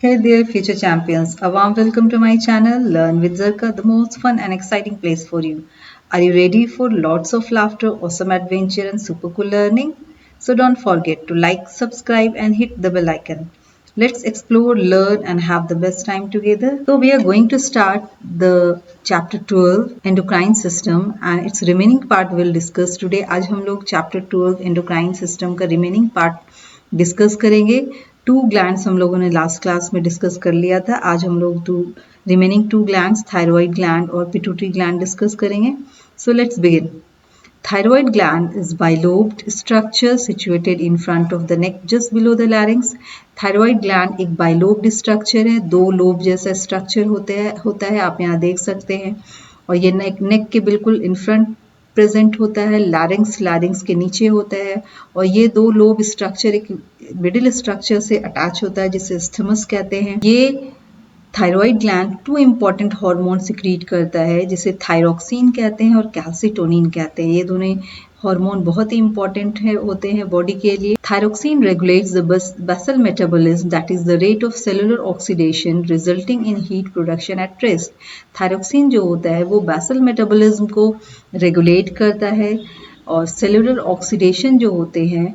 Hey there, future champions. A warm welcome to my channel, Learn with Zarka, the most fun and exciting place for you. Are you ready for lots of laughter, awesome adventure, and super cool learning? So don't forget to like, subscribe, and hit the bell icon. Let's explore, learn, and have the best time together. So, we are going to start the chapter 12 endocrine system and its remaining part we'll discuss today. आज हम लोग chapter 12 endocrine system का remaining part discuss करेंगे। To glands हम लोगों ने last class में discuss कर लिया था। आज हम लोग remaining to glands thyroid gland और पिट्यूटरी ग्लैंड डिस्कस करेंगे। So let's begin. Thyroid gland is bilobed structure situated in front of the neck just below the larynx. Thyroid gland एक bilobed structure है, दो लोब जैसा structure होता है आप यहाँ देख सकते हैं और ये नेक के बिल्कुल इन फ्रंट प्रेजेंट होता है। लैरिंग्स के नीचे होता है और ये दो लोब स्ट्रक्चर एक मिडिल स्ट्रक्चर से अटैच होता है जिसे स्थमस कहते हैं। ये thyroid gland two important hormone secrete करता है जिसे थायरोक्सिन कहते हैं और कैल्सिटोनिन कहते हैं। ये दोनों हार्मोन बहुत ही इंपॉर्टेंट होते हैं बॉडी के लिए। Thyroxine regulates the basal metabolism that is the rate of cellular oxidation resulting in heat production at rest. Thyroxine जो होता है वो बेसल मेटाबॉलिज्म को रेगुलेट करता है और सेलुलर ऑक्सीडेशन जो होते हैं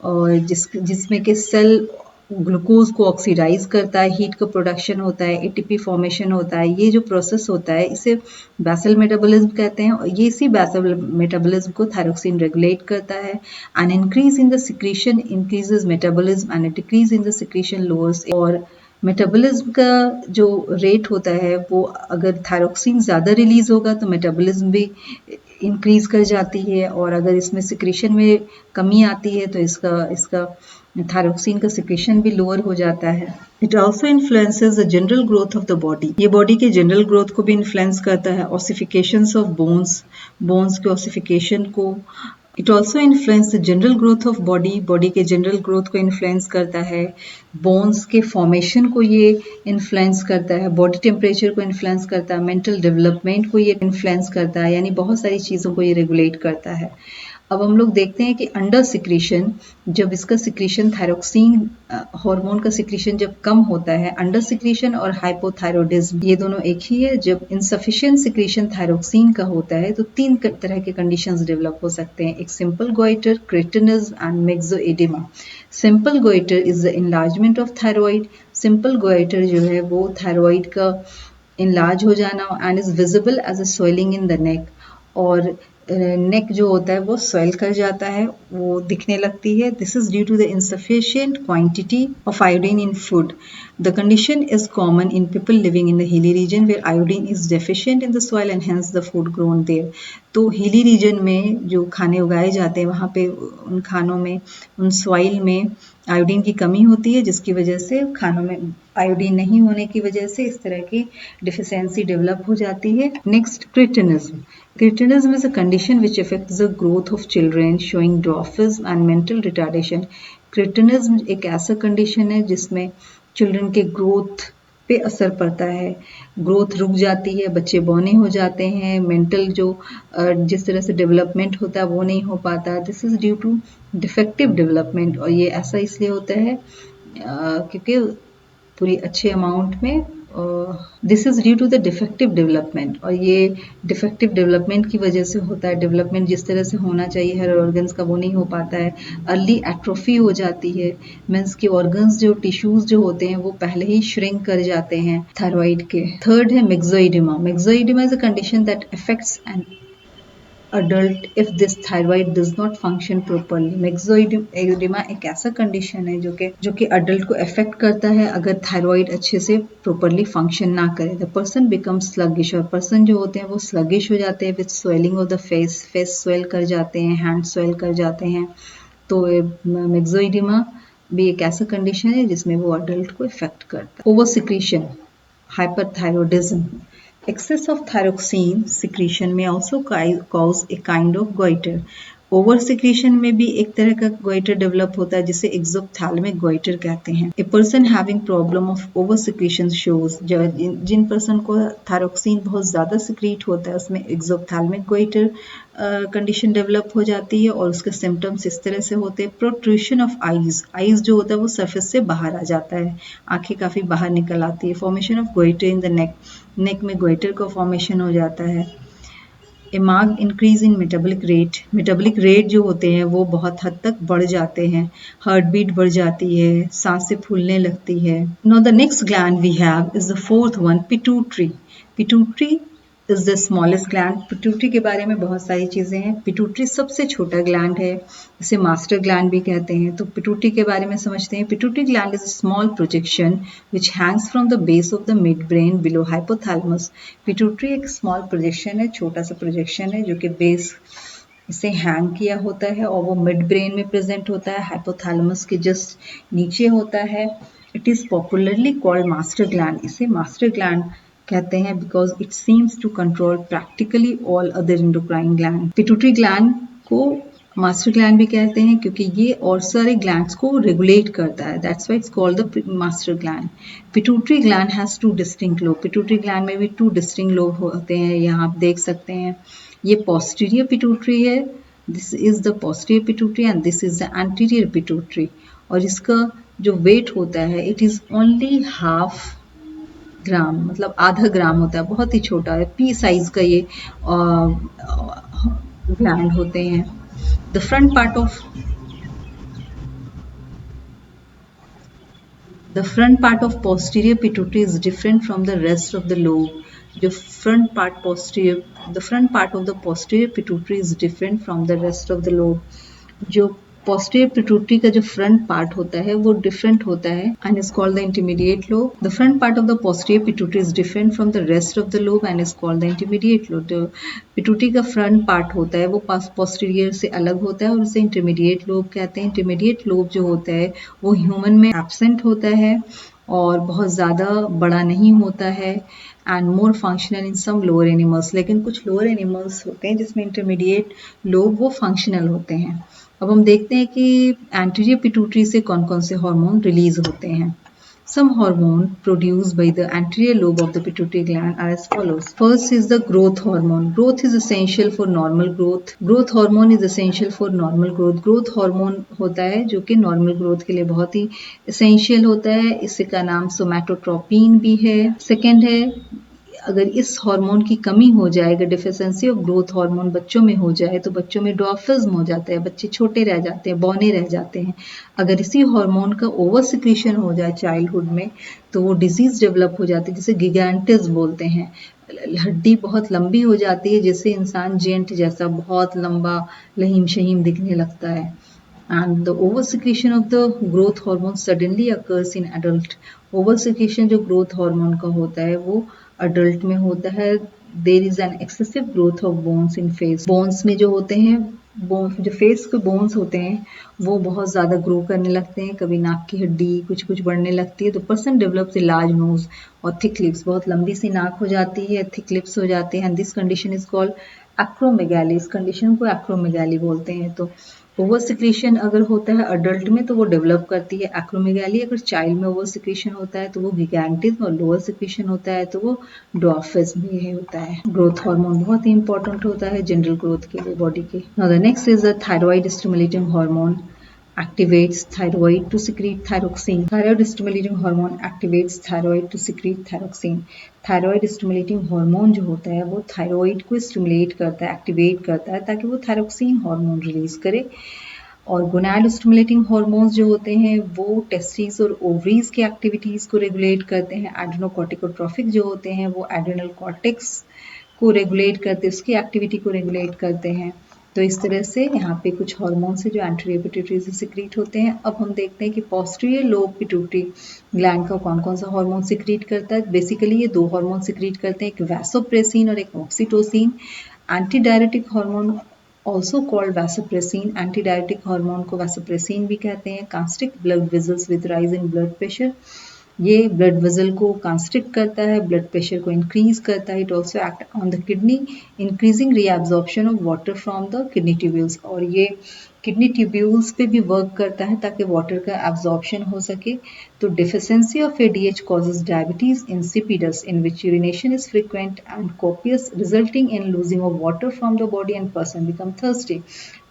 और जिसमें कि सेल ग्लूकोज को ऑक्सीडाइज करता है, हीट का प्रोडक्शन होता है, एटीपी फॉर्मेशन होता है। ये जो प्रोसेस होता है इसे बेसल मेटाबॉलिज्म कहते हैं और ये इसी बेसल मेटाबॉलिज्म को थायरोक्सिन रेगुलेट करता है। An increase in the secretion increases metabolism and decrease in the secretion lowers. और मेटाबॉलिज्म का जो रेट होता है वो अगर थायरोक्सिन ज़्यादा रिलीज होगा तो मेटाबॉलिज्म भी इंक्रीज कर जाती है और अगर इसमें सिक्रीशन में कमी आती है तो इसका थायरोक्सिन का सिक्रीशन भी लोअर हो जाता है। It also influences the general growth of the body. ये बॉडी के जनरल ग्रोथ को भी इन्फ्लुएंस करता है। ऑसिफिकेशंस ऑफ बोन्स के ऑसिफिकेशन को। It also influence the general growth of body के जनरल ग्रोथ को इन्फ्लुएंस करता है। बोन्स के फॉर्मेशन को ये इन्फ्लुएंस करता है। बॉडी टेम्परेचर को इन्फ्लुएंस करता है। मेंटल डेवलपमेंट को ये इन्फ्लुएंस करता है, यानी बहुत सारी चीज़ों को ये रेगुलेट करता है। अब हम लोग देखते हैं कि अंडर सिक्रीशन, जब इसका सिक्रीशन थायरोक्सिन हार्मोन का सिक्रीशन जब कम होता है, अंडर सिक्रीशन और हाइपोथायरॉयडिज्म ये दोनों एक ही है। जब इनसफिशिएंट सिक्रीशन थायरोक्सिन का होता है तो तीन तरह के कंडीशंस डेवलप हो सकते हैं। एक simple goitre, cretinism and myxoedema. Simple goitre is the enlargement of thyroid. Simple goitre जो है वो थायराइड का इनलार्ज हो जाना and is visible as a swelling in the neck. और नेक जो होता है वो स्वेल कर जाता है, वो दिखने लगती है। This is due to the insufficient quantity of iodine in food. The condition is common in people living in the hilly region where iodine is deficient in the soil and hence the food grown there. तो hilly reason में जो खाने उगाए जाते हैं वहाँ पे उन खानों में, उन सॉइल में आयोडीन की कमी होती है जिसकी वजह से खानों में आयोडीन नहीं होने की वजह से इस तरह की डिफिशियंसी डेवलप हो जाती है। Next, cretinism. Cretinism is a condition which affects the growth of children, showing dwarfism and mental retardation. Cretinism एक ऐसा कंडीशन है जिसमें चिल्ड्रन के ग्रोथ पे असर पड़ता है, ग्रोथ रुक जाती है, बच्चे बौने हो जाते हैं, मेंटल जो जिस तरह से डेवलपमेंट होता है वो नहीं हो पाता। This is due to defective development और ये ऐसा इसलिए होता है क्योंकि पूरी अच्छे अमाउंट में this is due to the defective development. और ये डिफेक्टिव डेवलपमेंट की वजह से होता है। डेवलपमेंट जिस तरह से होना चाहिए हर ऑर्गन्स का वो नहीं हो पाता है। अर्ली एट्रोफी हो जाती है, मीन्स के ऑर्गन्स जो टिश्यूज जो होते हैं वो पहले ही श्रिंक कर जाते हैं थायराइड के। थर्ड है myxoedema. Myxoedema is a condition that affects an adult if this thyroid does not function properly. Myxoedema एक ऐसा कंडीशन है जो कि अडल्ट को अफेक्ट करता है अगर थायराइड अच्छे से प्रॉपरली फंक्शन ना करे। द पर्सन बिकम्स स्लगिश, और पर्सन जो होते हैं वो स्लगिश हो जाते हैं with swelling of the face swell कर जाते हैं, हैंड स्वेल कर जाते हैं। तो मिक्सोइडिमा भी एक ऐसा कंडीशन है जिसमें वो अडल्ट को इफेक्ट करता है। Over secretion, hyperthyroidism. Excess of thyroxine secretion may also cause a kind of goiter. Over secretion में भी एक तरह का गोइटर डेवलप होता है जिसे एक्सोप्थैलेमिक गोइटर कहते हैं। A person having problem of over secretion shows, जिन पर्सन को थायरोक्सिन बहुत ज़्यादा सिक्रीट होता है उसमें एक्सोप्थैलेमिक गोइटर कंडीशन डेवलप हो जाती है और उसके सिम्टम्स इस तरह से होते हैं। प्रोट्रूशन ऑफ आईज, आईज जो होता है वो सरफेस से बाहर आ जाता है, आंखें काफ़ी बाहर निकल आती है। Formation of goitre in the neck, neck में गोइटर का फॉर्मेशन हो जाता है। A marked increase in metabolic rate जो होते हैं वो बहुत हद तक बढ़ जाते हैं। हार्ट बीट बढ़ जाती है, सांसें फूलने लगती है। Now the next gland we have is the fourth one, pituitary. Pituitary is the smallest gland. Pituitary के बारे में बहुत सारी चीज़ें हैं। पिट्यूटरी सबसे छोटा ग्लैंड है, इसे मास्टर ग्लैंड भी कहते हैं। तो पिट्यूटरी के बारे में समझते हैं। Pituitary gland is a small projection which Hanks from the base of the mid brain below hypothalamus. Pituitary एक स्मॉल प्रोजेक्शन है, छोटा सा प्रोजेक्शन है जो कि बेस इसे हैंग किया होता है और वो मिड ब्रेन में प्रेजेंट होता है, हाइपोथैलेमस के जस्ट नीचे होता है। It is popularly called master gland. इसे मास्टर ग्लैंड कहते हैं because it seems to control practically all other endocrine gland. Pituitary gland को मास्टर ग्लैंड भी कहते हैं क्योंकि ये और सारे ग्लैंड्स को रेगुलेट करता है, that's why it's called the master gland. Pituitary gland has two distinct lobe. Pituitary gland में भी टू डिस्टिंक्ट लोब होते हैं, यहाँ आप देख सकते हैं। ये पोस्टीरियर पिट्यूटरी है, this is the posterior pituitary and this is the anterior pituitary. और इसका जो वेट होता है इट इज ओनली हाफ ग्राम, मतलब आधा ग्राम होता है, बहुत ही छोटा है, पी साइज का ये ग्लैंड होते हैं। The front part of The front part of posterior pituitary is different from the rest of the lobe. The front part of the posterior pituitary is different from the rest of the lobe. जो posterior pituitary का जो front part होता है वो different होता है and is called the intermediate lobe. The front part of the posterior pituitary is different from the rest of the lobe and is called the intermediate lobe. जो pituitary का front part होता है वो posterior से अलग होता है और उसे intermediate lobe कहते हैं। intermediate lobe जो होता है वो human में absent होता है और बहुत ज़्यादा बड़ा नहीं होता है and more functional in some lower animals. लेकिन कुछ लोअर एनिमल्स होते हैं जिसमें इंटरमीडिएट लोब वो फंक्शनल होते हैं। अब हम देखते हैं कि एंटीरियर पिट्यूटरी से कौन कौन से हार्मोन रिलीज होते हैं। Some hormone produced by the anterior lobe of the pituitary gland are as follows. First is the growth hormone. Growth is essential for normal growth. Growth hormone is essential for normal growth. Growth hormone होता है जो कि normal growth के लिए बहुत ही essential होता है। इसका नाम सोमैटोट्रोपिन भी है। Second है, अगर इस हार्मोन की कमी हो जाए, अगर डिफिशियंसी ऑफ ग्रोथ हार्मोन बच्चों में हो जाए तो बच्चों में ड्वार्फिज्म हो जाता है, बच्चे छोटे रह जाते हैं, बौने रह जाते हैं। अगर इसी हार्मोन का ओवर सिक्रीशन हो जाए चाइल्डहुड में तो वो डिजीज डेवलप हो जाती है जिसे गिगैंटिस बोलते हैं। हड्डी बहुत लंबी हो जाती है जिससे इंसान जेंट जैसा बहुत लंबा लहीम शहीम दिखने लगता है। And the oversecretion of the growth hormone suddenly occurs in adult. Oversecretion जो growth hormone का होता है वो adult में होता है। There is an excessive growth of bones in face. Bones में जो होते हैं, जो फेस के बोन्स होते हैं वो बहुत ज़्यादा ग्रो करने लगते हैं, कभी नाक की हड्डी कुछ कुछ बढ़ने लगती है। तो person develops a large nose और थिक लिप्स, बहुत लंबी सी नाक हो जाती है, थिक लिप्स हो जाते हैं। This condition is called acromegaly. इस कंडीशन को एक्रोमेगाली बोलते हैं। तो ओवर सिक्रीशन अगर होता है अडल्ट में तो वो डेवलप करती है एक्रोमेगाली। अगर चाइल्ड में ओवर सिक्रीशन होता है तो वो गिगैंटिज्म, और लोअर सिक्रीशन होता है तो वो ड्वार्फिज्म भी होता है। ग्रोथ हार्मोन बहुत ही इंपॉर्टेंट होता है जनरल ग्रोथ के लिए बॉडी के। Now the next is the thyroid stimulating hormone activates thyroid to secrete thyroxine. Thyroid stimulating hormone activates thyroid to secrete thyroxine. Thyroid stimulating hormone जो होता है वो थायराइड को स्टिमुलेट करता है, एक्टिवेट करता है ताकि वो थायरोक्सिन हार्मोन रिलीज करे। और गोनाड स्टिमुलेटिंग हार्मोन्स जो होते हैं वो टेस्टिस और ओवरीज की एक्टिविटीज़ को रेगुलेट करते हैं। एड्रेनोकॉर्टिकोट्रोफिक जो होते हैं वो एड्रेनल कॉर्टेक्स को रेगुलेट करते हैं, उसकी एक्टिविटी को रेगुलेट करते हैं। तो इस तरह से यहाँ पे कुछ हार्मोन्स है जो एंटीरियर पिट्यूटरी से सिक्रीट होते हैं। अब हम देखते हैं कि पोस्टीरियर लोब पिट्यूटरी ग्लैंड का कौन कौन सा हार्मोन सिक्रीट करता है। बेसिकली ये दो हार्मोन सिक्रीट करते हैं, एक वैसोप्रेसिन और एक oxytocin. Anti diuretic hormone also called vasopressin, anti diuretic hormone को वैसोप्रेसिन भी कहते हैं। Constricts blood vessels with rise in blood pressure ये ब्लड वेसल को कंस्ट्रिक्ट करता है, ब्लड प्रेशर को इंक्रीज करता है। It also act on the kidney increasing reabsorption of water from the kidney tubules, और ये किडनी ट्यूब्यूल्स पे भी वर्क करता है ताकि वाटर का एब्जॉर्प्शन हो सके। तो deficiency of ADH causes diabetes insipidus in which urination is frequent and copious resulting in losing of water from the body and person become thirsty।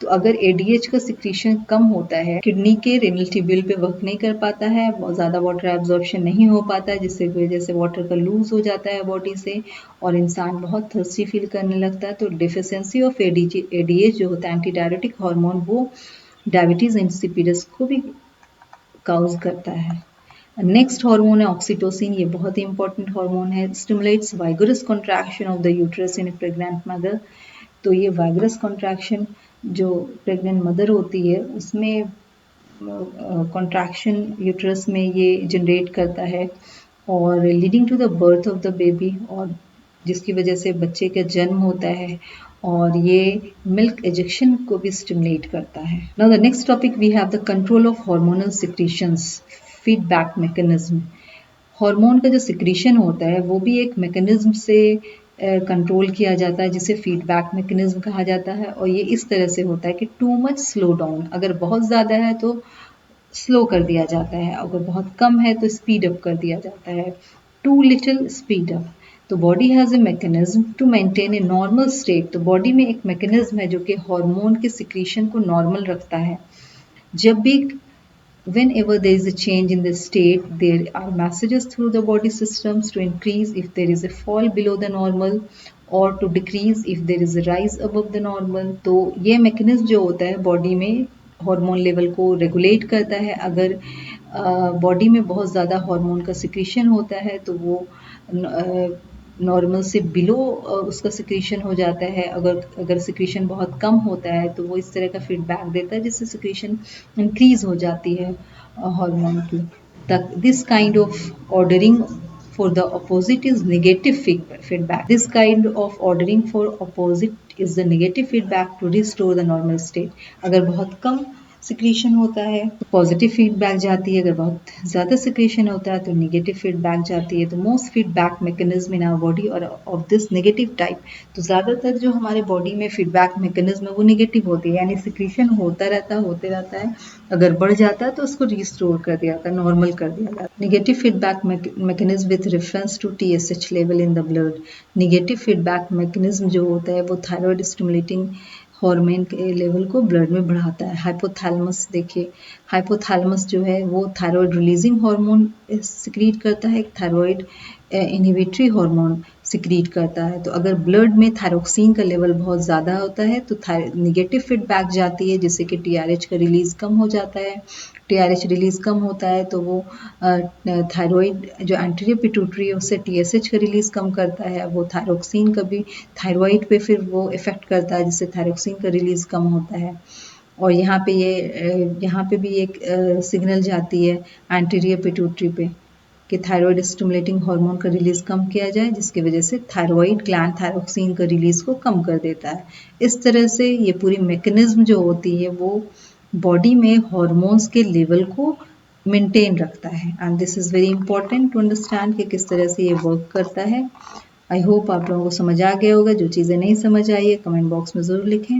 तो अगर ADH का सिक्रीशन कम होता है, किडनी के रेनल ट्यूब्यूल पे वर्क नहीं कर पाता है, बहुत ज़्यादा वाटर एब्जॉर्प्शन नहीं हो पाता है, जिससे वजह से वाटर का लूज हो जाता है बॉडी से और इंसान बहुत थर्स्टी फील करने लगता है। तो डिफिशियंसी ऑफ ADH जो होता है एंटी डायरेटिक हार्मोन, वो डायबिटीज इंसिपिडस को भी काउज करता है। नेक्स्ट हार्मोन है ऑक्सीटोसिन। ये बहुत ही इंपॉर्टेंट हार्मोन है। Stimulates vigorous contraction of the uterus in pregnant mother. तो ये वाइगरस कॉन्ट्रैक्शन जो प्रेग्नेंट मदर होती है उसमें कॉन्ट्रैक्शन यूट्रस में ये जनरेट करता है और leading to the birth of the baby, और जिसकी वजह से बच्चे का जन्म होता है और ये मिल्क एजेक्शन को भी स्टिमुलेट करता है। Now the next topic we have the control of hormonal secretions, feedback mechanism. Hormone का जो सिक्रीशन होता है वो भी एक मैकेनिज्म से कंट्रोल किया जाता है जिसे फीडबैक मैकेनिज्म कहा जाता है, और ये इस तरह से होता है कि टू मच स्लो डाउन, अगर बहुत ज़्यादा है तो स्लो कर दिया जाता है, अगर बहुत कम है तो स्पीड अप कर दिया जाता है। Too little speed up. तो body has a mechanism to maintain a normal state. तो बॉडी में एक मैकेनिज्म है जो कि हार्मोन के सिक्रीशन को नॉर्मल रखता है। जब भी whenever there is a change in the state, there are messages through the body systems to increase if there is a fall below the normal or to decrease if there is a rise above the normal। तो ये mechanism जो होता है body में hormone level को regulate करता है। अगर बॉडी में बहुत ज़्यादा हार्मोन का सिक्रीशन होता है तो वो नॉर्मल से बिलो उसका सिक्रीशन हो जाता है। अगर सिक्रीशन बहुत कम होता है तो वो इस तरह का फीडबैक देता है जिससे सिक्रीशन इंक्रीज हो जाती है हार्मोन की। This kind of ordering for the opposite is negative feedback. This kind of ordering for opposite is the negative feedback to restore the normal state। अगर बहुत कम सिक्रीशन होता है तो पॉजिटिव फीडबैक जाती है, अगर बहुत ज़्यादा सिक्रीशन होता है तो नेगेटिव फीडबैक जाती है। तो most feedback mechanism in our body are of this negative type, तो ज़्यादातर जो हमारे बॉडी में फीडबैक मैकेनिज्म है वो नेगेटिव होती है, यानी सिक्रीशन होते रहता है, अगर बढ़ जाता है तो उसको रिस्टोर कर दिया जाता है, नॉर्मल कर दिया जाता है। Negative feedback mechanism with reference to TSH level in the blood. Negative feedback mechanism जो होता है वो थायराइड स्टिमुलेटिंग हार्मोन के लेवल को ब्लड में बढ़ाता है। हाइपोथैलेमस देखिए, हाइपोथैलेमस जो है वो थायराइड रिलीजिंग हार्मोन सिक्रीट करता है, एक थायराइड इनहिबिटरी हार्मोन सिक्रीट करता है। तो अगर ब्लड में थायरोक्सिन का लेवल बहुत ज़्यादा होता है तो निगेटिव फीडबैक जाती है जिससे कि TRH का रिलीज कम हो जाता है। TRH रिलीज कम होता है तो वो थायराइड जो एंटीरियर पिट्यूटरी है उससे TSH का रिलीज कम करता है, वो थायरोक्सिन का भी थायराइड पे फिर वो इफेक्ट करता है जिससे थायरोक्सिन का रिलीज कम होता है। और यहाँ पे भी एक सिग्नल जाती है एंटीरियर पिट्यूटरी पे कि थायराइड स्टिमुलेटिंग हार्मोन का रिलीज कम किया जाए, जिसकी वजह से थायराइड ग्लैंड थायरोक्सिन का रिलीज को कम कर देता है। इस तरह से ये पूरी मैकेनिज्म जो होती है वो बॉडी में हार्मोन्स के लेवल को मेंटेन रखता है, and this is very important to understand कि किस तरह से ये वर्क करता है। आई होप आप लोगों को समझ आ गया होगा। जो चीज़ें नहीं समझ आई है कमेंट बॉक्स में ज़रूर लिखें।